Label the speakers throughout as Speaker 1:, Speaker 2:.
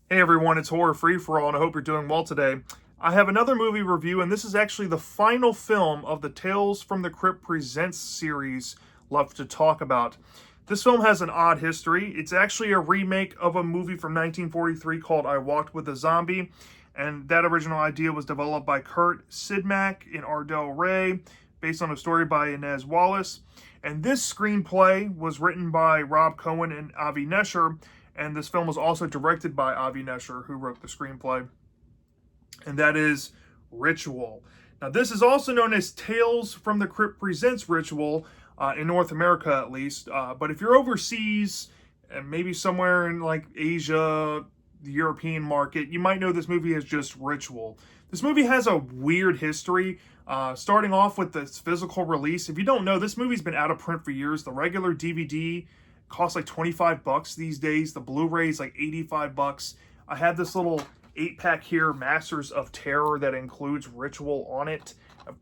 Speaker 1: Hey everyone, it's Horror Free For All, and I hope you're doing well today. I have another movie review, and this is actually the final film of the Tales from the Crypt Presents series left to talk about. This film has an odd history. It's actually a remake of a movie from 1943 called I Walked with a Zombie, and that original idea was developed by Kurt Sidmack and Ardell Ray, based on a story by Inez Wallace. And this screenplay was written by Rob Cohen and Avi Nesher, and this film was also directed by Avi Nesher, who wrote the screenplay, and that is Ritual. Now, this is also known as Tales from the Crypt Presents Ritual, in North America at least. But if you're overseas, and maybe somewhere in like Asia, the European market, you might know this movie as just Ritual. This movie has a weird history, starting off with its physical release. If you don't know, this movie's been out of print for years. The regular DVD costs like 25 bucks these days. The Blu-ray is like 85 bucks. I have this little 8-pack here, Masters of Terror, that includes Ritual on it,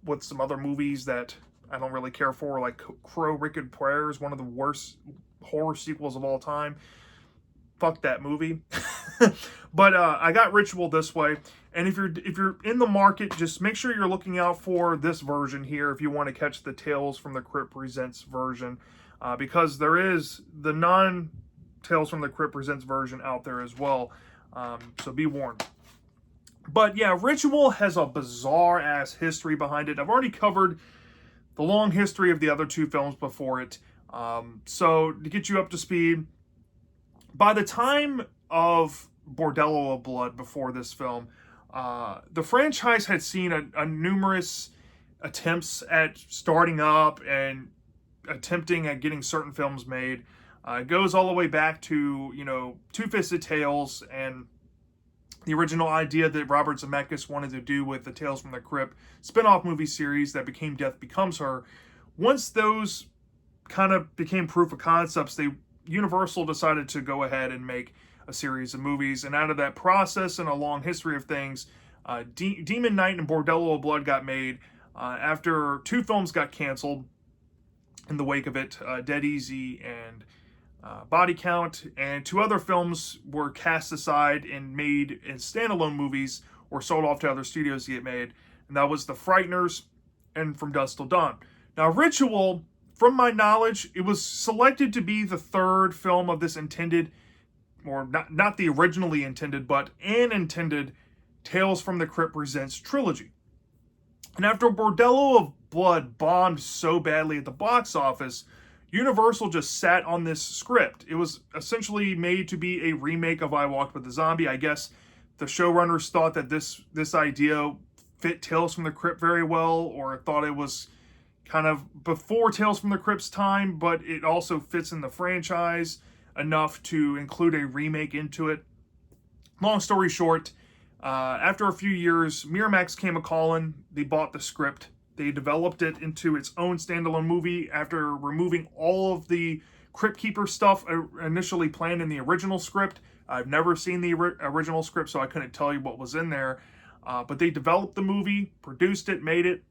Speaker 1: with some other movies that I don't really care for, like Crow Wicked Prayers, one of the worst horror sequels of all time. Fuck that movie. But I got Ritual this way, and if you're in the market, just make sure you're looking out for this version here if you want to catch the Tales from the Crypt Presents version, because there is the non-Tales from the Crypt Presents version out there as well. So be warned. But yeah, Ritual has a bizarre ass history behind it. I've already covered the long history of the other two films before it. So to get you up to speed, by the time of Bordello of Blood, before this film, the franchise had seen a numerous attempts at starting up and attempting at getting certain films made. It goes all the way back to, Two-Fisted Tales and the original idea that Robert Zemeckis wanted to do with the Tales from the Crypt spin-off movie series that became Death Becomes Her. Once those kind of became proof of concepts, Universal decided to go ahead and make a series of movies. And out of that process and a long history of things, Demon Knight and Bordello of Blood got made after two films got canceled in the wake of it, Dead Easy and Body Count, and two other films were cast aside and made in standalone movies or sold off to other studios to get made, and that was The Frighteners and From Dusk Till Dawn. Now, Ritual, from my knowledge, it was selected to be the third film of this intended, or not the originally intended, but an intended Tales from the Crypt Presents trilogy. And after Bordello of Blood bombed so badly at the box office, Universal just sat on this script. It was essentially made to be a remake of I Walked with a Zombie. I guess the showrunners thought that this idea fit Tales from the Crypt very well, or thought it was kind of before Tales from the Crypt's time, but it also fits in the franchise enough to include a remake into it. Long story short, after a few years, Miramax came a-calling. They bought the script. They developed it into its own standalone movie after removing all of the Crypt Keeper stuff initially planned in the original script. I've never seen the original script, so I couldn't tell you what was in there. But they developed the movie, produced it, made it,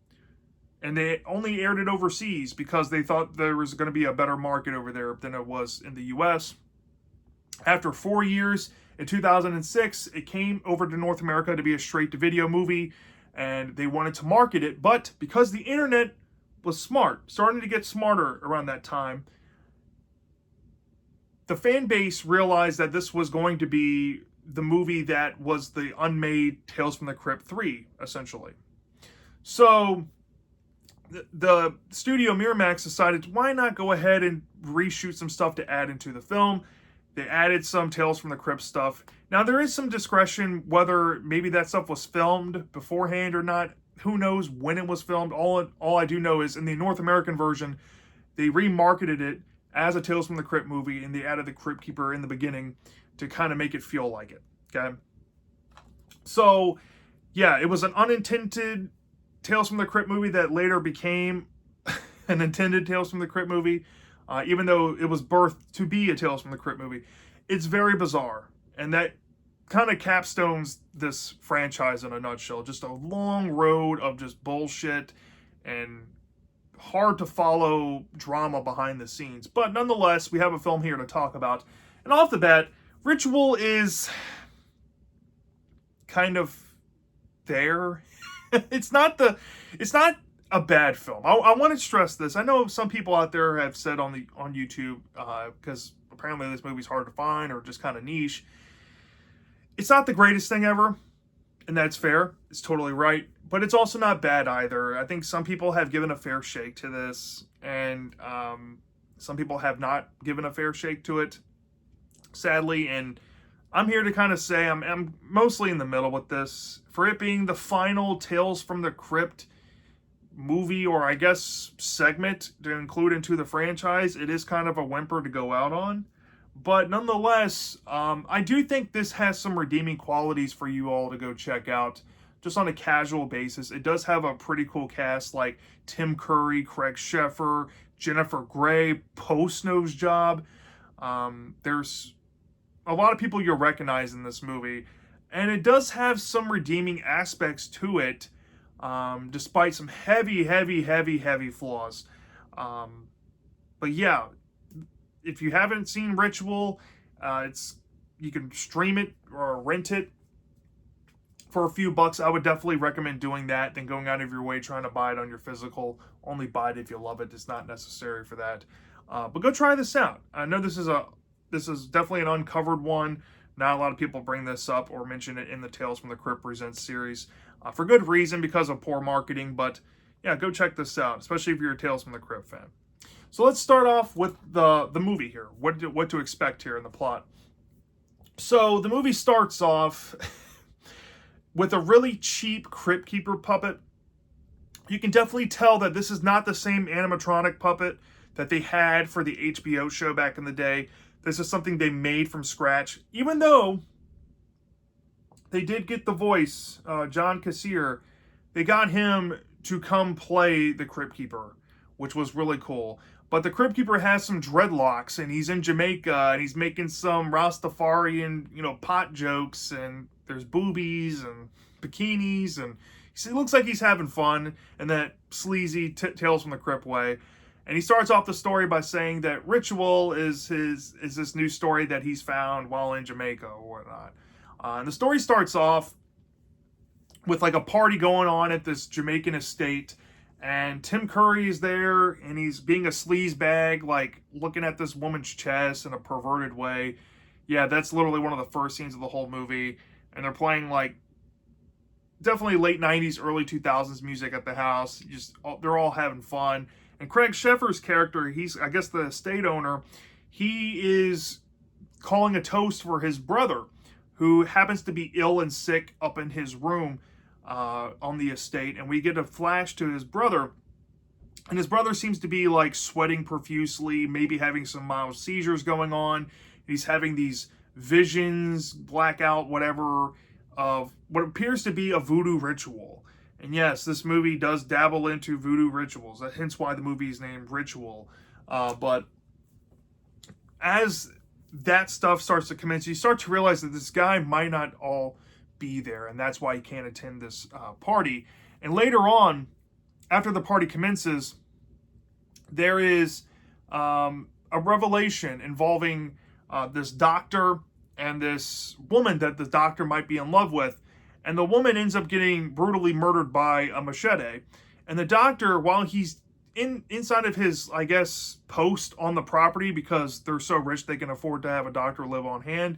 Speaker 1: and they only aired it overseas because they thought there was going to be a better market over there than it was in the US. After 4 years, in 2006, it came over to North America to be a straight-to-video movie, and they wanted to market it, but because the internet was starting to get smarter around that time, the fan base realized that this was going to be the movie that was the unmade Tales from the Crypt 3, essentially. So the studio Miramax decided, why not go ahead and reshoot some stuff to add into the film. They added some Tales from the Crypt stuff. Now, there is some discretion whether maybe that stuff was filmed beforehand or not. Who knows when it was filmed? All I do know is in the North American version, they remarketed it as a Tales from the Crypt movie, and they added the Crypt Keeper in the beginning to kind of make it feel like it. Okay? So, yeah, it was an unintended Tales from the Crypt movie that later became an intended Tales from the Crypt movie. Even though it was birthed to be a Tales from the Crypt movie. It's very bizarre, and that kind of capstones this franchise in a nutshell. Just a long road of just bullshit and hard to follow drama behind the scenes. But nonetheless, we have a film here to talk about. And off the bat, Ritual is kind of there. it's not a bad film. I want to stress this. I know some people out there have said on YouTube, because apparently this movie's hard to find or just kind of niche. It's not the greatest thing ever, and that's fair. It's totally right. But it's also not bad either. I think some people have given a fair shake to this, and some people have not given a fair shake to it, sadly. And I'm here to kind of say I'm mostly in the middle with this. For it being the final Tales from the Crypt movie, or I guess segment to include into the franchise, it is kind of a whimper to go out on. But nonetheless, I do think this has some redeeming qualities for you all to go check out just on a casual basis. It does have a pretty cool cast like Tim Curry, Craig Sheffer, Jennifer Grey, post-nose job. There's a lot of people you'll recognize in this movie. And it does have some redeeming aspects to it, despite some heavy flaws. But yeah, if you haven't seen Ritual, you can stream it or rent it for a few bucks. I would definitely recommend doing that than going out of your way trying to buy it on your physical. Only buy it if you love it. It's not necessary for that. But go try this out. I know this is definitely an uncovered one. Not a lot of people bring this up or mention it in the Tales from the Crypt Presents series, for good reason, because of poor marketing. But yeah, go check this out, especially if you're a Tales from the Crypt fan. So let's start off with the movie here. What to expect here in the plot. So the movie starts off with a really cheap Crypt Keeper puppet. You can definitely tell that this is not the same animatronic puppet that they had for the HBO show back in the day. This is something they made from scratch, even though they did get the voice, John Kassir. They got him to come play the Crypt Keeper, which was really cool. But the Crypt Keeper has some dreadlocks, and he's in Jamaica, and he's making some Rastafarian, pot jokes, and there's boobies and bikinis, and he looks like he's having fun in that sleazy Tales from the Crypt way. And he starts off the story by saying that Ritual is this new story that he's found while in Jamaica or whatnot. And the story starts off with like a party going on at this Jamaican estate, and Tim Curry is there, and he's being a sleazebag, like looking at this woman's chest in a perverted way. Yeah, that's literally one of the first scenes of the whole movie. And they're playing like definitely late 90s, early 2000s music at the house. They're all having fun. And Craig Sheffer's character, he's, I guess, the estate owner. He is calling a toast for his brother, who happens to be ill and sick up in his room on the estate. And we get a flash to his brother. And his brother seems to be like sweating profusely, maybe having some mild seizures going on. He's having these visions, blackout, whatever, of what appears to be a voodoo ritual. And yes, this movie does dabble into voodoo rituals, hence why the movie is named Ritual. But as that stuff starts to commence, you start to realize that this guy might not all be there, and that's why he can't attend this party. And later on, after the party commences, there is a revelation involving this doctor and this woman that the doctor might be in love with. And the woman ends up getting brutally murdered by a machete. And the doctor, while he's inside of his, I guess, post on the property, because they're so rich they can afford to have a doctor live on hand,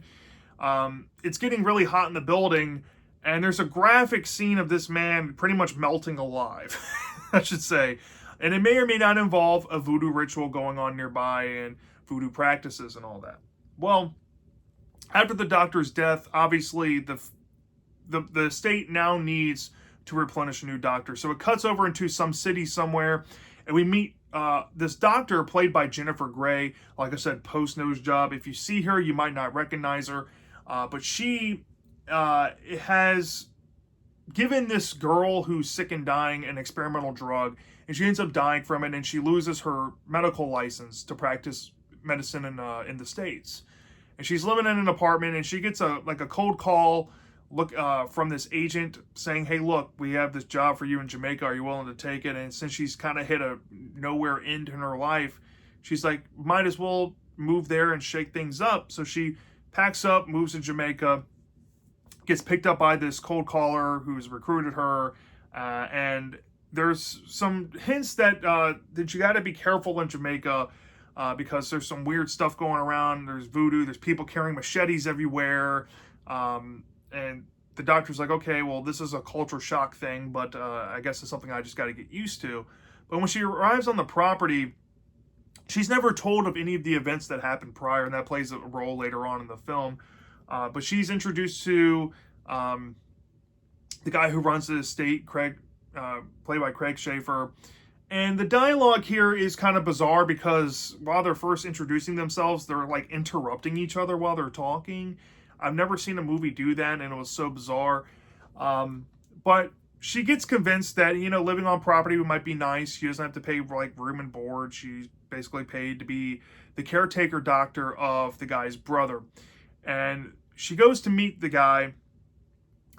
Speaker 1: it's getting really hot in the building. And there's a graphic scene of this man pretty much melting alive, I should say. And it may or may not involve a voodoo ritual going on nearby and voodoo practices and all that. Well, after the doctor's death, obviously the state now needs to replenish a new doctor. So it cuts over into some city somewhere, and we meet this doctor played by Jennifer Grey. Like I said, post-nose job. If you see her, you might not recognize her. But she has given this girl who's sick and dying an experimental drug, and she ends up dying from it, and she loses her medical license to practice medicine in the States. And she's living in an apartment, and she gets a cold call from this agent saying, hey, look, we have this job for you in Jamaica. Are you willing to take it? And since she's kind of hit a nowhere end in her life, she's like, might as well move there and shake things up. So she packs up, moves to Jamaica, gets picked up by this cold caller who's recruited her, and there's some hints that you got to be careful in Jamaica because there's some weird stuff going around. There's voodoo. There's people carrying machetes everywhere, and the doctor's like, okay, well, this is a culture shock thing, but I guess it's something I just got to get used to. But when she arrives on the property, she's never told of any of the events that happened prior, and that plays a role later on in the film. But she's introduced to the guy who runs the estate, Craig, played by Craig Schaefer. And the dialogue here is kind of bizarre because while they're first introducing themselves, they're like interrupting each other while they're talking. I've never seen a movie do that, and it was so bizarre. But she gets convinced that, you know, living on property might be nice. She doesn't have to pay like room and board. She's basically paid to be the caretaker doctor of the guy's brother. And she goes to meet the guy,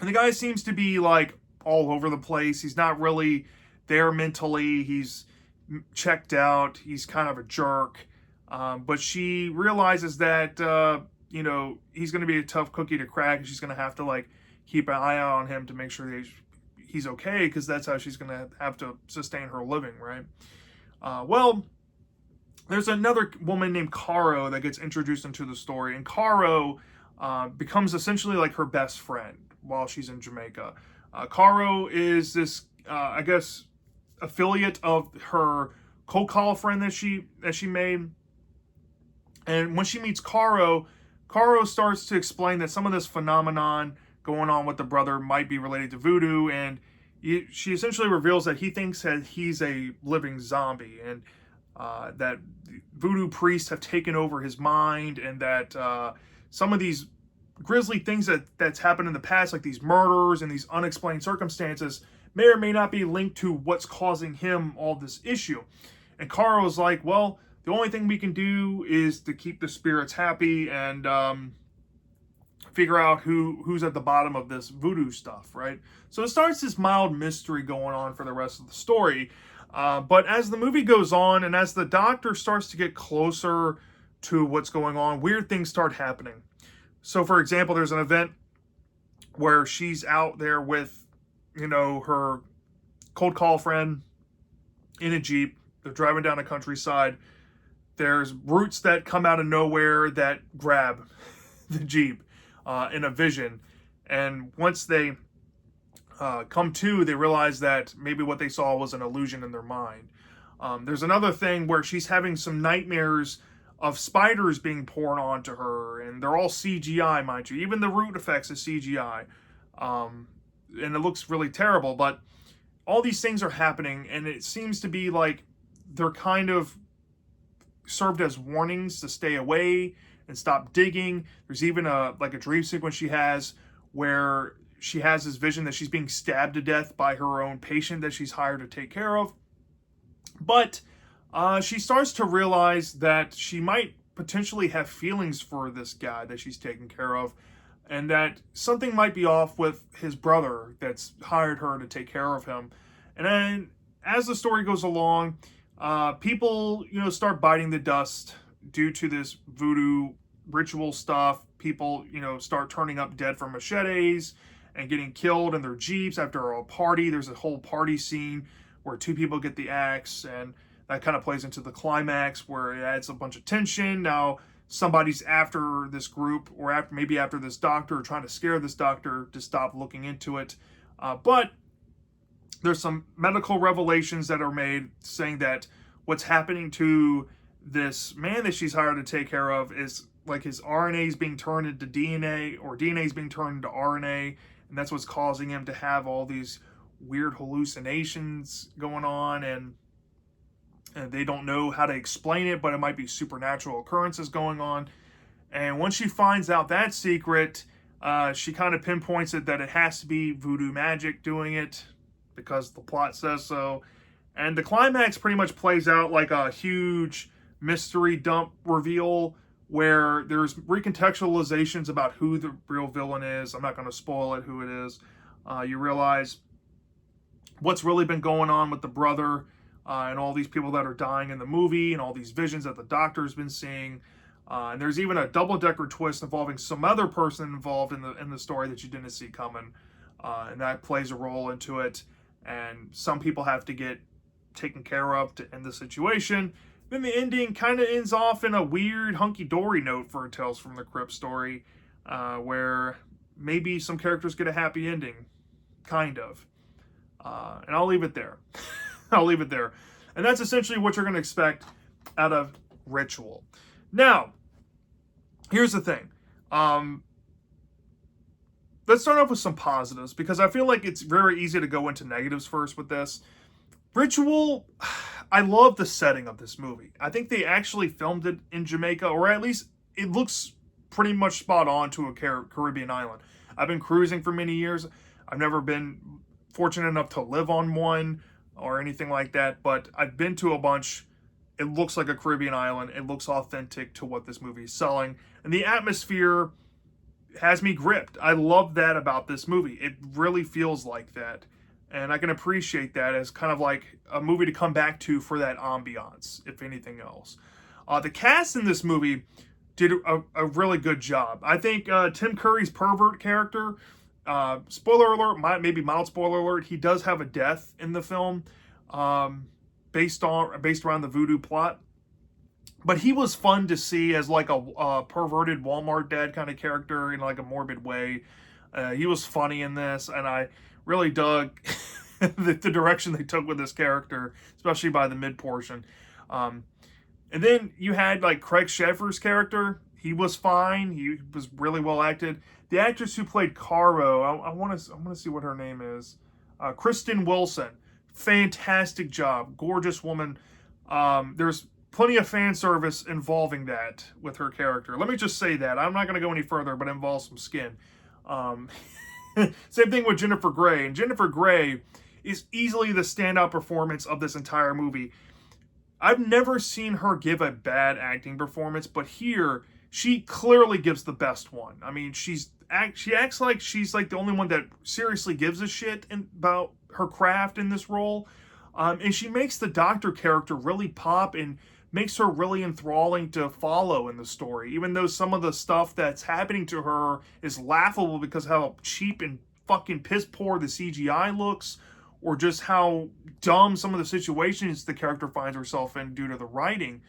Speaker 1: and the guy seems to be like all over the place. He's not really there mentally. He's checked out. He's kind of a jerk. But she realizes that, you know, he's going to be a tough cookie to crack. And she's going to have to like keep an eye out on him to make sure that he's okay, because that's how she's going to have to sustain her living, right? Well, there's another woman named Caro that gets introduced into the story, and Caro becomes essentially like her best friend while she's in Jamaica. Caro is this, I guess, affiliate of her cold call friend that she made. And when she meets Caro starts to explain that some of this phenomenon going on with the brother might be related to voodoo, and she essentially reveals that he thinks that he's a living zombie, and that voodoo priests have taken over his mind, and that some of these grisly things that's happened in the past, like these murders and these unexplained circumstances, may or may not be linked to what's causing him all this issue. And Caro's like, well, the only thing we can do is to keep the spirits happy and figure out who's at the bottom of this voodoo stuff, right? So it starts this mild mystery going on for the rest of the story. But as the movie goes on, and as the doctor starts to get closer to what's going on, weird things start happening. So, for example, there's an event where she's out there with, you know, her cold call friend in a Jeep. They're driving down a countryside. There's roots that come out of nowhere that grab the Jeep in a vision. And once they come to, they realize that maybe what they saw was an illusion in their mind. There's another thing where she's having some nightmares of spiders being poured onto her, and they're all CGI, mind you. Even the root effects is CGI. And it looks really terrible, but all these things are happening, and it seems to be like they're kind of served as warnings to stay away and stop digging. There's even a dream sequence she has where she has this vision that she's being stabbed to death by her own patient that she's hired to take care of. But she starts to realize that she might potentially have feelings for this guy that she's taking care of, and that something might be off with his brother that's hired her to take care of him. And then as the story goes along, people, you know, start biting the dust due to this voodoo ritual stuff. People, you know, start turning up dead from machetes and getting killed in their Jeeps after a party. There's a whole party scene where two people get the axe, and that kind of plays into the climax where it adds a bunch of tension. Now somebody's after this group, or after this doctor, trying to scare this doctor to stop looking into it. But there's some medical revelations that are made saying that what's happening to this man that she's hired to take care of is like his RNA is being turned into DNA, or DNA is being turned into RNA, and that's what's causing him to have all these weird hallucinations going on, and they don't know how to explain it, but it might be supernatural occurrences going on. And once she finds out that secret, she kind of pinpoints it that it has to be voodoo magic doing it, because the plot says so. And the climax pretty much plays out like a huge mystery dump reveal where there's recontextualizations about who the real villain is. I'm not going to spoil it, who it is. You realize what's really been going on with the brother, and all these people that are dying in the movie, and all these visions that the doctor's been seeing. And there's even a double-decker twist involving some other person involved in the story that you didn't see coming, and that plays a role into it. And some people have to get taken care of to end the situation. Then the ending kind of ends off in a weird hunky-dory note for a Tales from the Crypt story, where maybe some characters get a happy ending, kind of. And I'll leave it there. I'll leave it there. And that's essentially what you're going to expect out of Ritual. Now, here's the thing. Let's start off with some positives, because I feel like it's very easy to go into negatives first with this. Ritual, I love the setting of this movie. I think they actually filmed it in Jamaica, or at least it looks pretty much spot on to a Caribbean island. I've been cruising for many years. I've never been fortunate enough to live on one or anything like that, but I've been to a bunch. It looks like a Caribbean island. It looks authentic to what this movie is selling. And the atmosphere has me gripped. I love that about this movie. It really feels like that. And I can appreciate that as kind of like a movie to come back to for that ambiance, if anything else. The cast in this movie did a really good job. I think Tim Curry's pervert character, spoiler alert, maybe mild spoiler alert, he does have a death in the film, based around the voodoo plot. But he was fun to see as like a perverted Walmart dad kind of character in like a morbid way. He was funny in this, and I really dug the direction they took with this character, especially by the mid portion. And then you had like Craig Sheffer's character. He was fine. He was really well acted. The actress who played Caro, I want to see what her name is. Kristen Wilson. Fantastic job. Gorgeous woman. There's plenty of fan service involving that with her character. Let me just say that. I'm not going to go any further, but it involves some skin. Same thing with Jennifer Grey. And Jennifer Grey is easily the standout performance of this entire movie. I've never seen her give a bad acting performance, but here she clearly gives the best one. I mean, she acts like she's like the only one that seriously gives a shit about her craft in this role. And she makes the doctor character really pop and makes her really enthralling to follow in the story, even though some of the stuff that's happening to her is laughable because of how cheap and fucking piss poor the CGI looks, or just how dumb some of the situations the character finds herself in due to the writing.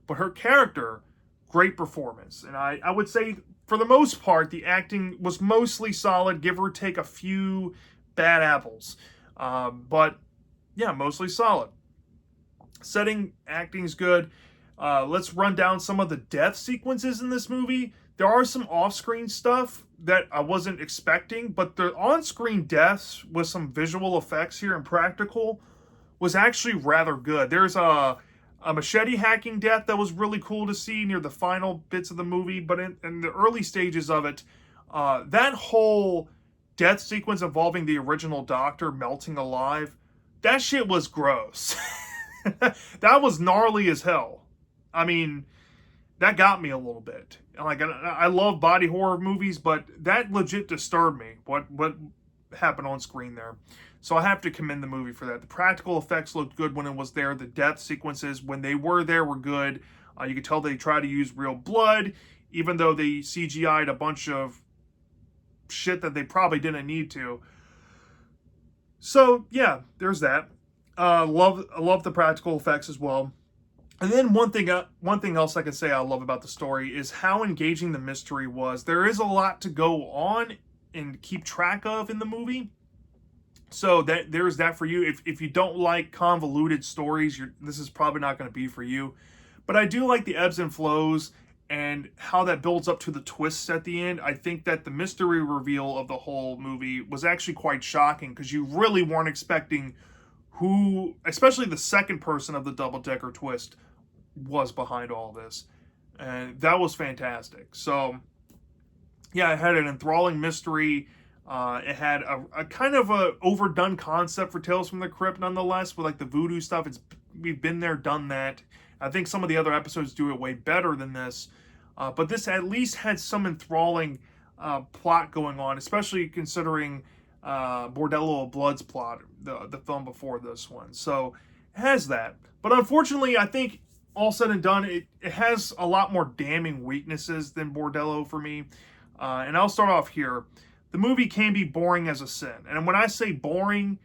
Speaker 1: But her character, great performance. And I would say, for the most part, the acting was mostly solid, give or take a few bad apples. But yeah, mostly solid. Setting, acting's good. Let's run down some of the death sequences in this movie. There are some off-screen stuff that I wasn't expecting, but the on-screen deaths with some visual effects here and practical was actually rather good. There's a machete hacking death that was really cool to see near the final bits of the movie, but in the early stages of it, that whole death sequence involving the original Doctor melting alive, that shit was gross. That was gnarly as hell. I mean, that got me a little bit. Like, I love body horror movies, but that legit disturbed me, what happened on screen there. So I have to commend the movie for that. The practical effects looked good when it was there. The death sequences, when they were there, were good. You could tell they tried to use real blood, even though they CGI'd a bunch of shit that they probably didn't need to. So, yeah, there's that. I love the practical effects as well. And then one thing else I can say I love about the story is how engaging the mystery was. There is a lot to go on and keep track of in the movie. So there's that for you. If you don't like convoluted stories, this is probably not going to be for you. But I do like the ebbs and flows and how that builds up to the twists at the end. I think that the mystery reveal of the whole movie was actually quite shocking, because you really weren't expecting who, especially the second person of the double-decker twist, was behind all this. And that was fantastic. So, yeah, it had an enthralling mystery. It had a kind of a overdone concept for Tales from the Crypt, nonetheless, with like the voodoo stuff. We've been there, done that. I think some of the other episodes do it way better than this. But this at least had some enthralling plot going on, especially considering Bordello of Blood's plot, the film before this one. So it has that. But unfortunately, I think all said and done, it has a lot more damning weaknesses than Bordello for me. And I'll start off here. The movie can be boring as a sin. And when I say boring,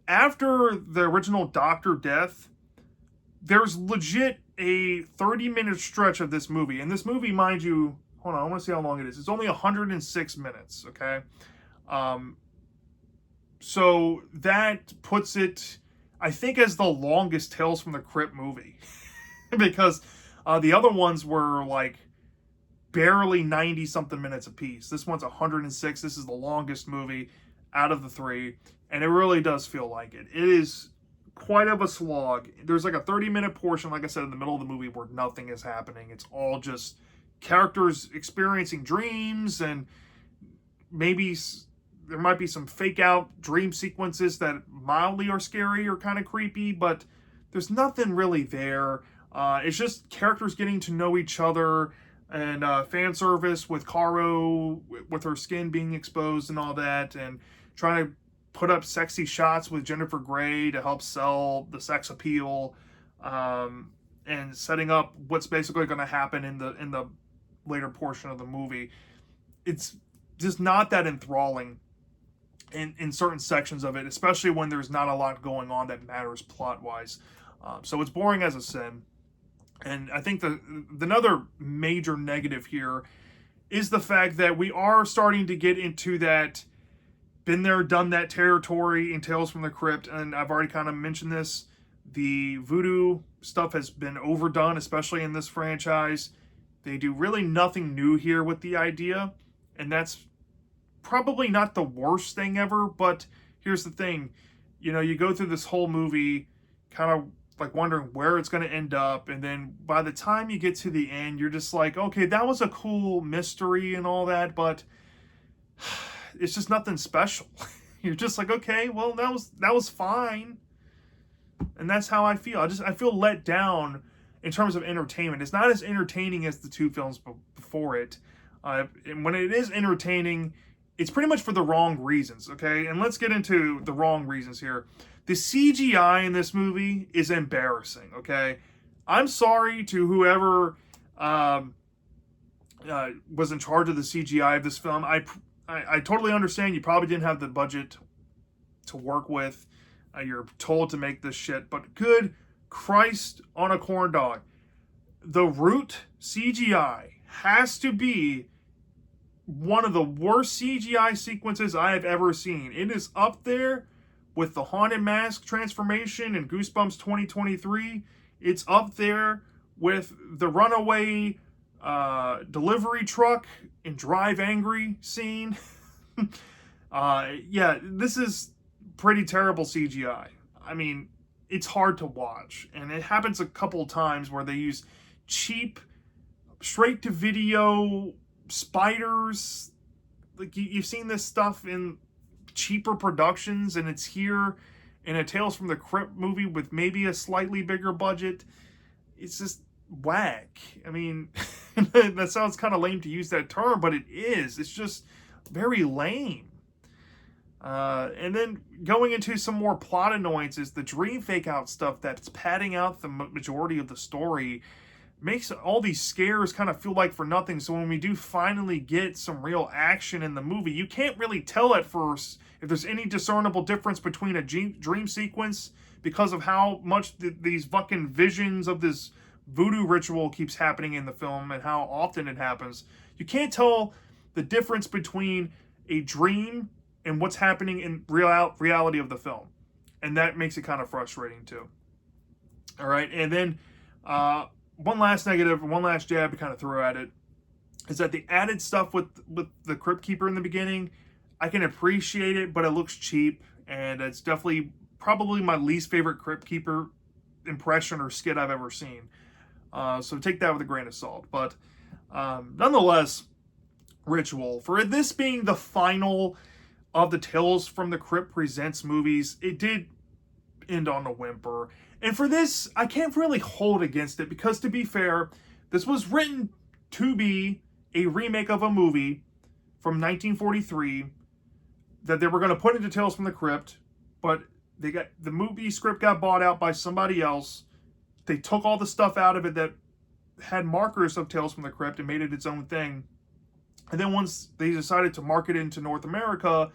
Speaker 1: after the original Doctor death, there's legit a 30-minute stretch of this movie. And this movie, mind you, hold on, I want to see how long it is. It's only 106 minutes, okay? So that puts it, I think, as the longest Tales from the Crypt movie. Because the other ones were like barely 90 something minutes apiece. This one's 106. This is the longest movie out of the three, and it really does feel like it. It is quite of a slog. There's like a 30-minute portion, like I said, in the middle of the movie where nothing is happening. It's all just characters experiencing dreams, and maybe there might be some fake out dream sequences that mildly are scary or kind of creepy, but there's nothing really there. It's just characters getting to know each other, and fan service with Caro, with her skin being exposed and all that, and trying to put up sexy shots with Jennifer Grey to help sell the sex appeal, and setting up what's basically going to happen in the later portion of the movie. It's just not that enthralling in certain sections of it, especially when there's not a lot going on that matters plot-wise. So it's boring as a sin. And I think the another major negative here is the fact that we are starting to get into that been there, done that territory in Tales from the Crypt. And I've already kind of mentioned this. The voodoo stuff has been overdone, especially in this franchise. They do really nothing new here with the idea. And that's probably not the worst thing ever. But here's the thing. You know, you go through this whole movie kind of like wondering where it's going to end up, and then by the time you get to the end, you're just like, okay, that was a cool mystery and all that, but it's just nothing special. You're just like, okay, well, that was fine. And that's how I feel. I feel let down in terms of entertainment. It's not as entertaining as the two films before it. And when it is entertaining, it's pretty much for the wrong reasons, okay? And let's get into the wrong reasons here. The CGI in this movie is embarrassing, okay? I'm sorry to whoever was in charge of the CGI of this film. I totally understand you probably didn't have the budget to work with. You're told to make this shit, but good Christ on a corn dog. The Root CGI has to be one of the worst CGI sequences I have ever seen. It is up there with the Haunted Mask transformation in Goosebumps 2023. It's up there with the runaway delivery truck in Drive Angry scene. Yeah, this is pretty terrible CGI. I mean, it's hard to watch. And it happens a couple times where they use cheap, straight-to-video spiders. Like, you've seen this stuff in cheaper productions, and it's here in a Tales from the Crypt movie with maybe a slightly bigger budget. It's just whack. I mean, that sounds kind of lame to use that term, but it is. It's just very lame. And then going into some more plot annoyances, the dream fake out stuff that's padding out the majority of the story makes all these scares kind of feel like for nothing. So when we do finally get some real action in the movie, you can't really tell at first if there's any discernible difference between a dream sequence because of how much these fucking visions of this voodoo ritual keeps happening in the film and how often it happens. You can't tell the difference between a dream and what's happening in reality of the film. And that makes it kind of frustrating too. All right, and then one last negative, one last jab to kind of throw at it, is that the added stuff with the Crypt Keeper in the beginning, I can appreciate it, but it looks cheap, and it's definitely probably my least favorite Crypt Keeper impression or skit I've ever seen. So take that with a grain of salt. But nonetheless, Ritual, for this being the final of the Tales from the Crypt Presents movies, it did end on a whimper. And for this, I can't really hold against it because, to be fair, this was written to be a remake of a movie from 1943 that they were going to put into Tales from the Crypt, but the movie script got bought out by somebody else. they took all the stuff out of it that had markers of Tales from the Crypt and made it its own thing. And then once they decided to market it into North America,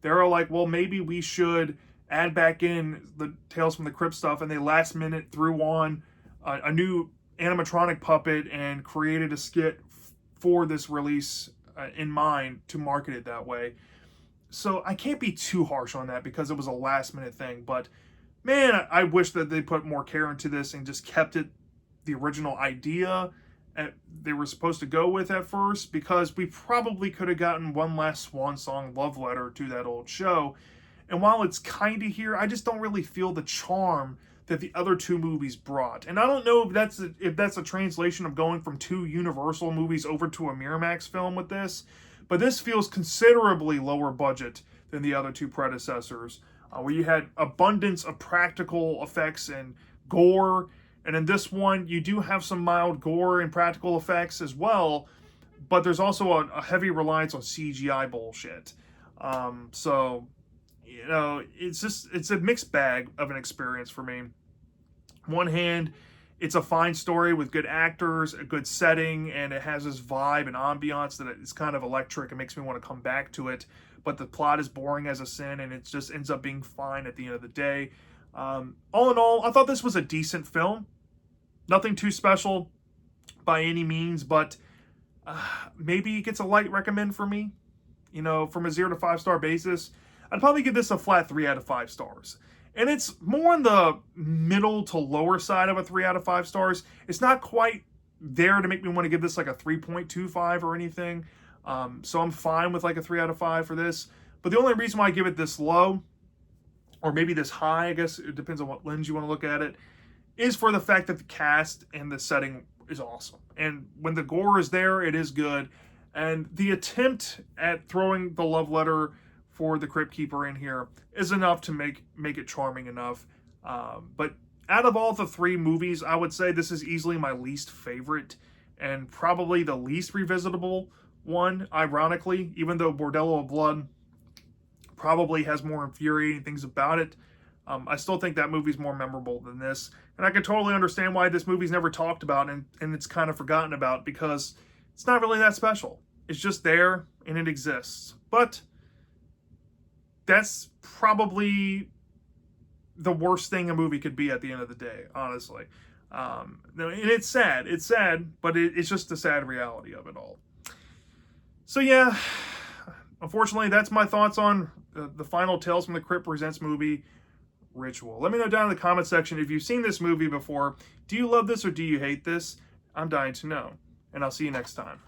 Speaker 1: they were like, well, maybe we should add back in the Tales from the Crypt stuff. And they last minute threw on a new animatronic puppet and created a skit for this release in mind to market it that way. So I can't be too harsh on that because it was a last minute thing. But man, I wish that they put more care into this and just kept it the original idea they were supposed to go with at first, because we probably could have gotten one last swan song love letter to that old show. And while it's kind of here, I just don't really feel the charm that the other two movies brought. And I don't know if that's a translation of going from two Universal movies over to a Miramax film with this, but this feels considerably lower budget than the other two predecessors, where you had abundance of practical effects and gore. And in this one, you do have some mild gore and practical effects as well, but there's also a heavy reliance on CGI bullshit. So, you know, it's a mixed bag of an experience for me. On one hand, it's a fine story with good actors, a good setting, and it has this vibe and ambiance that is kind of electric. It makes me want to come back to it. But the plot is boring as a sin, and it just ends up being fine at the end of the day. All in all, I thought this was a decent film. Nothing too special by any means, but maybe it gets a light recommend for me. You know, from a 0 to 5 star basis, I'd probably give this a flat 3 out of 5 stars. And it's more on the middle to lower side of a 3 out of 5 stars. It's not quite there to make me want to give this like a 3.25 or anything. So I'm fine with like a 3 out of 5 for this. But the only reason why I give it this low, or maybe this high, I guess it depends on what lens you want to look at it, is for the fact that the cast and the setting is awesome. And when the gore is there, it is good. And the attempt at throwing the love letter for the Crypt Keeper in here is enough to make it charming enough. But out of all the 3 movies, I would say this is easily my least favorite and probably the least revisitable one, ironically, even though Bordello of Blood probably has more infuriating things about it. I still think that movie's more memorable than this. And I can totally understand why this movie's never talked about and it's kind of forgotten about, because it's not really that special. It's just there and it exists. But that's probably the worst thing a movie could be at the end of the day, honestly. And it's sad. It's sad, but it's just the sad reality of it all. So yeah, unfortunately, that's my thoughts on the final Tales from the Crypt Presents movie, Ritual. Let me know down in the comment section if you've seen this movie before. Do you love this or do you hate this? I'm dying to know. And I'll see you next time.